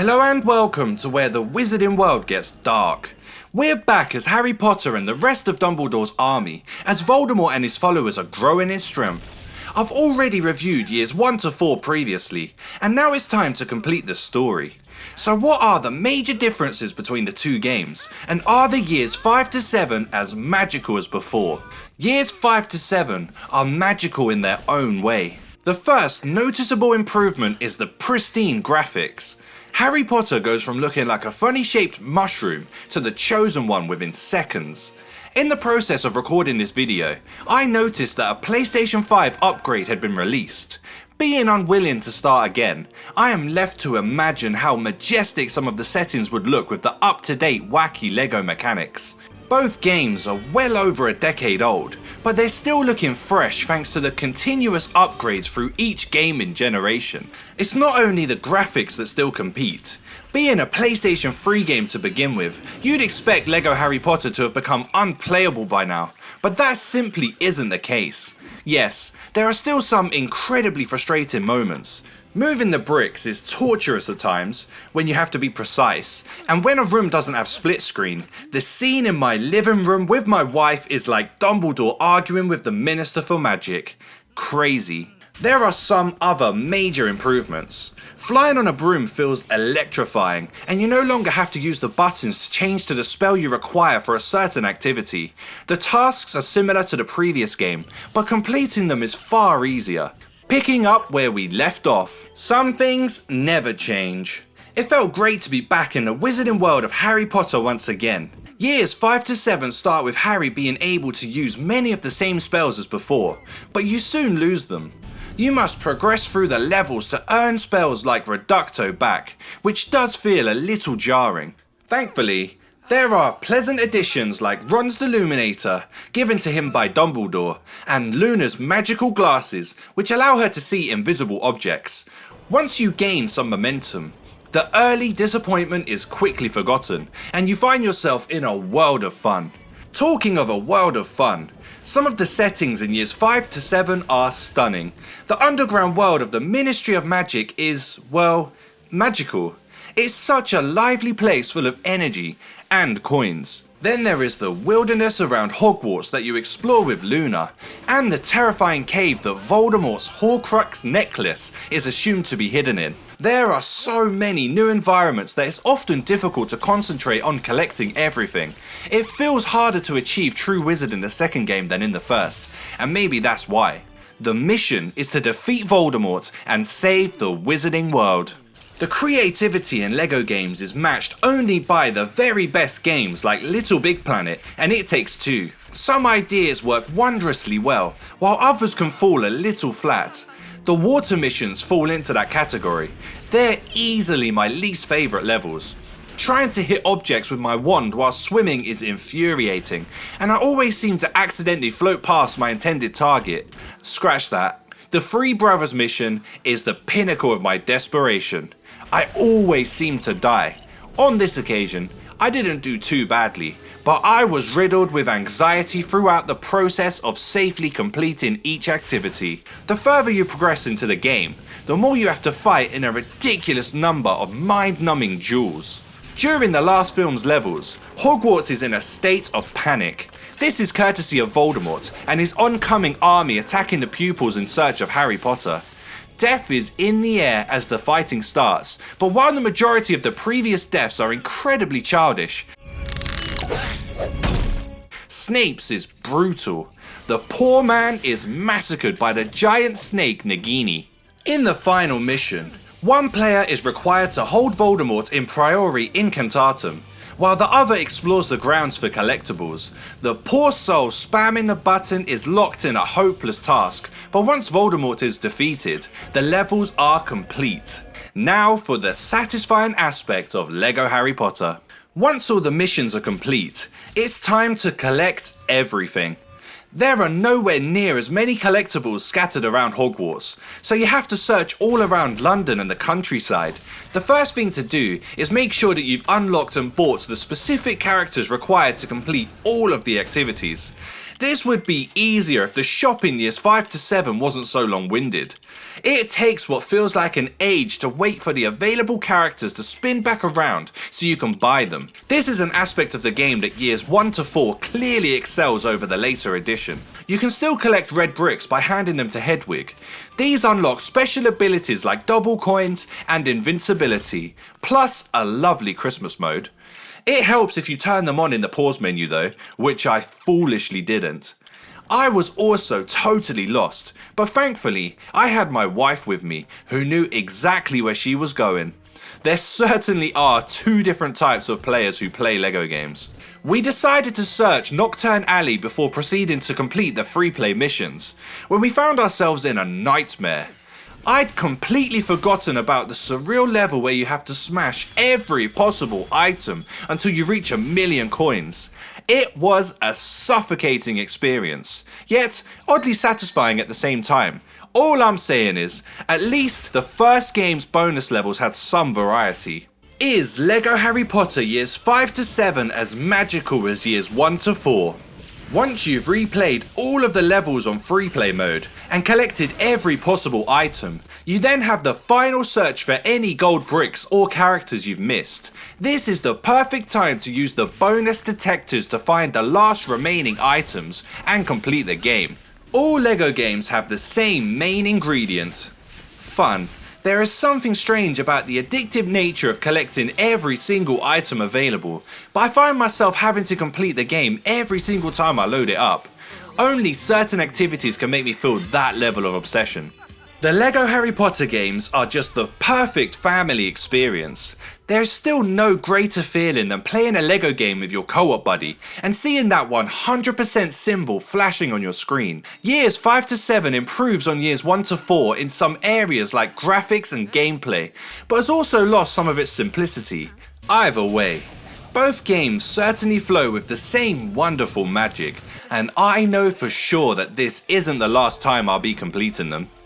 Hello and welcome to where the wizarding world gets dark. We're back as Harry Potter and the rest of Dumbledore's army, as Voldemort and his followers are growing in strength. I've already reviewed years 1 to 4 previously, and now it's time to complete the story. So what are the major differences between the two games, and are the years 5 to 7 as magical as before? Years 5 to 7 are magical in their own way. The first noticeable improvement is the pristine graphics. Harry Potter goes from looking like a funny shaped mushroom to the chosen one within seconds. In the process of recording this video, I noticed that a PlayStation 5 upgrade had been released. Being unwilling to start again, I am left to imagine how majestic some of the settings would look with the up-to-date wacky LEGO mechanics. Both games are well over a decade old, but they're still looking fresh thanks to the continuous upgrades through each gaming generation. It's not only the graphics that still compete. Being a PlayStation 3 game to begin with, you'd expect LEGO Harry Potter to have become unplayable by now, but that simply isn't the case. Yes, there are still some incredibly frustrating moments. Moving the bricks is torturous at times when you have to be precise, and when a room doesn't have split screen, the scene in my living room with my wife is like Dumbledore arguing with the Minister for Magic. Crazy. There are some other major improvements. Flying on a broom feels electrifying, and you no longer have to use the buttons to change to the spell you require for a certain activity. The tasks are similar to the previous game, but completing them is far easier. Picking up where we left off. Some things never change. It felt great to be back in the wizarding world of Harry Potter once again. Years 5 to 7 start with Harry being able to use many of the same spells as before, but you soon lose them. You must progress through the levels to earn spells like Reducto back, which does feel a little jarring. Thankfully, there are pleasant additions like Ron's Deluminator, given to him by Dumbledore, and Luna's magical glasses, which allow her to see invisible objects. Once you gain some momentum, the early disappointment is quickly forgotten, and you find yourself in a world of fun. Talking of a world of fun, some of the settings in years 5 to 7 are stunning. The underground world of the Ministry of Magic is, well, magical. It's such a lively place full of energy and coins. Then there is the wilderness around Hogwarts that you explore with Luna, and the terrifying cave that Voldemort's Horcrux necklace is assumed to be hidden in. There are so many new environments that it's often difficult to concentrate on collecting everything. It feels harder to achieve true wizard in the second game than in the first, and maybe that's why. The mission is to defeat Voldemort and save the wizarding world. The creativity in LEGO games is matched only by the very best games like Little Big Planet and It Takes Two. Some ideas work wondrously well, while others can fall a little flat. The water missions fall into that category. They're easily my least favourite levels. Trying to hit objects with my wand while swimming is infuriating, and I always seem to accidentally float past my intended target. Scratch that. The Three Brothers mission is the pinnacle of my desperation. I always seem to die. On this occasion, I didn't do too badly, but I was riddled with anxiety throughout the process of safely completing each activity. The further you progress into the game, the more you have to fight in a ridiculous number of mind-numbing duels. During the last film's levels, Hogwarts is in a state of panic. This is courtesy of Voldemort and his oncoming army attacking the pupils in search of Harry Potter. Death is in the air as the fighting starts, but while the majority of the previous deaths are incredibly childish, Snape's is brutal. The poor man is massacred by the giant snake Nagini. In the final mission, one player is required to hold Voldemort in Priori Incantatem, while the other explores the grounds for collectibles. The poor soul spamming the button is locked in a hopeless task, but once Voldemort is defeated, the levels are complete. Now for the satisfying aspect of LEGO Harry Potter. Once all the missions are complete, it's time to collect everything. There are nowhere near as many collectibles scattered around Hogwarts, so you have to search all around London and the countryside. The first thing to do is make sure that you've unlocked and bought the specific characters required to complete all of the activities. This would be easier if the shop in years 5 to 7 wasn't so long-winded. It takes what feels like an age to wait for the available characters to spin back around so you can buy them. This is an aspect of the game that years 1 to 4 clearly excels over the later edition. You can still collect red bricks by handing them to Hedwig. These unlock special abilities like double coins and invincibility, plus a lovely Christmas mode. It helps if you turn them on in the pause menu though, which I foolishly didn't. I was also totally lost, but thankfully I had my wife with me who knew exactly where she was going. There certainly are two different types of players who play LEGO games. We decided to search Nocturne Alley before proceeding to complete the free play missions, when we found ourselves in a nightmare. I'd completely forgotten about the surreal level where you have to smash every possible item until you reach 1,000,000 coins. It was a suffocating experience, yet oddly satisfying at the same time. All I'm saying is, at least the first game's bonus levels had some variety. Is LEGO Harry Potter years 5 to 7 as magical as years 1 to 4? Once you've replayed all of the levels on free play mode and collected every possible item, you then have the final search for any gold bricks or characters you've missed. This is the perfect time to use the bonus detectors to find the last remaining items and complete the game. All LEGO games have the same main ingredient: fun. There is something strange about the addictive nature of collecting every single item available, but I find myself having to complete the game every single time I load it up. Only certain activities can make me feel that level of obsession. The LEGO Harry Potter games are just the perfect family experience. There is still no greater feeling than playing a LEGO game with your co-op buddy and seeing that 100% symbol flashing on your screen. Years 5 to 7 improves on years 1 to 4 in some areas like graphics and gameplay, but has also lost some of its simplicity. Either way, both games certainly flow with the same wonderful magic, and I know for sure that this isn't the last time I'll be completing them.